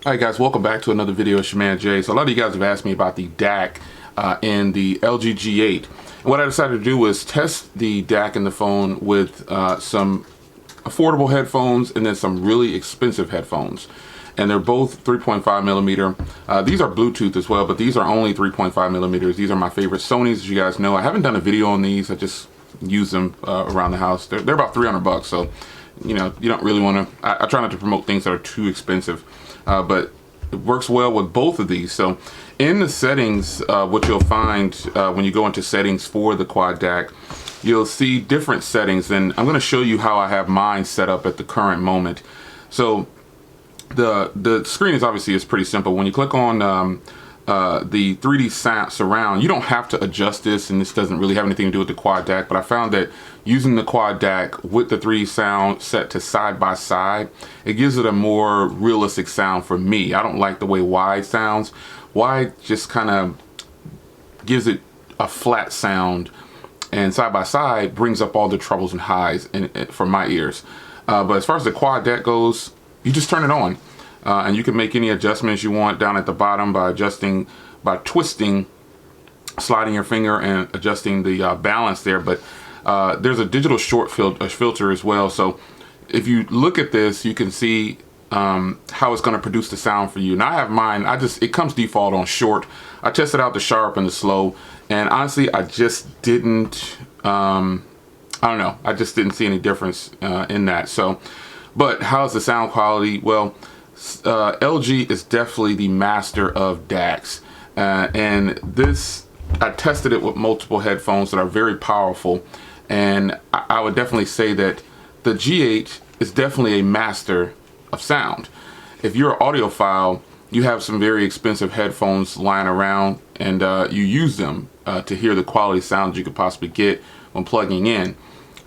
Alright guys, welcome back to another video. It's your man Jay. So a lot of you guys have asked me about the DAC in the LG G8. And what I decided to do was test the DAC in the phone with some affordable headphones and then some really expensive headphones. And they're both 3.5 millimeter. These are Bluetooth as well, but these are only 3.5 millimeters. These are my favorite Sonys, as you guys know. I haven't done a video on these. I just use them around the house. They're about 300 bucks, so you know, you don't really want to, I try not to promote things that are too expensive, but it works well with both of these. So in the settings, what you'll find when you go into settings for the Quad Dac, you'll see different settings, and I'm going to show you how I have mine set up at the current moment. So the screen is pretty simple. When you click on the 3D surround, you don't have to adjust this, and this doesn't really have anything to do with the Quad Dac, but I found that using the Quad Dac with the 3D sound set to side by side, it gives it a more realistic sound for me. I don't like the way wide sounds. Wide just kind of gives it a flat sound, and side by side brings up all the trebles and highs for my ears. But as far as the Quad Dac goes, you just turn it on. And you can make any adjustments you want down at the bottom by twisting, sliding your finger and adjusting the balance there. But there's a digital short filter as well. So if you look at this, you can see how it's going to produce the sound for you. And I have mine, it comes default on short. I tested out the sharp and the slow, and honestly, I just didn't, I don't know, I just didn't see any difference in that. So, but how's the sound quality? Well, LG is definitely the master of DACs, and this, I tested it with multiple headphones that are very powerful, and I would definitely say that the G8 is definitely a master of sound. If you're an audiophile, you have some very expensive headphones lying around, and you use them to hear the quality sound you could possibly get when plugging in.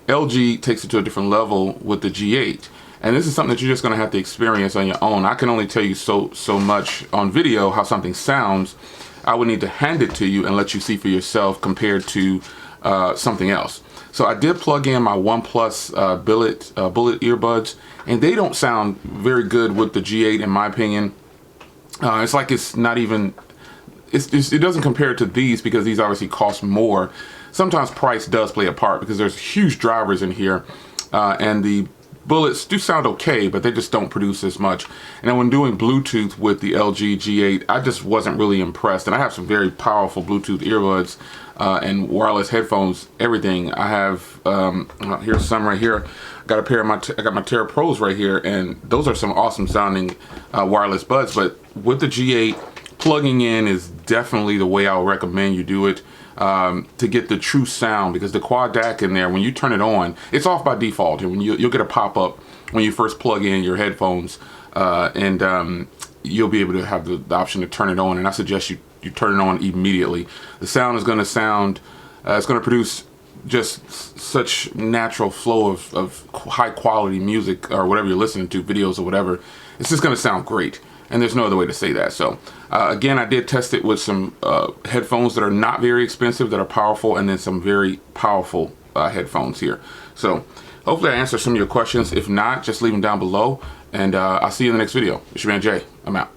LG takes it to a different level with the G8. And this is something that you're just going to have to experience on your own. I can only tell you so much on video how something sounds. I would need to hand it to you and let you see for yourself compared to something else. So I did plug in my OnePlus bullet earbuds, and they don't sound very good with the G8 in my opinion. It's like it's not even, it doesn't compare to these because these obviously cost more. Sometimes price does play a part because there's huge drivers in here, and the bullets do sound okay, but they just don't produce as much. And then when doing Bluetooth with the LG G8, I just wasn't really impressed. And I have some very powerful Bluetooth earbuds and wireless headphones, everything. I have, here's some right here. I got a pair of I got my Terra Pros right here, and those are some awesome sounding wireless buds. But with the G8, plugging in is definitely the way I would recommend you do it. To get the true sound, because the Quad Dac in there, when you turn it on, it's off by default, and when you'll get a pop-up when you first plug in your headphones, and you'll be able to have the option to turn it on, and I suggest you turn it on immediately. The sound is going to sound, it's going to produce just such natural flow of high quality music, or whatever you're listening to, videos or whatever. It's just going to sound great. And there's no other way to say that. So again, I did test it with some headphones that are not very expensive, that are powerful, and then some very powerful headphones here. So hopefully I answered some of your questions. If not, just leave them down below, and I'll see you in the next video. It's your man Jay. I'm out.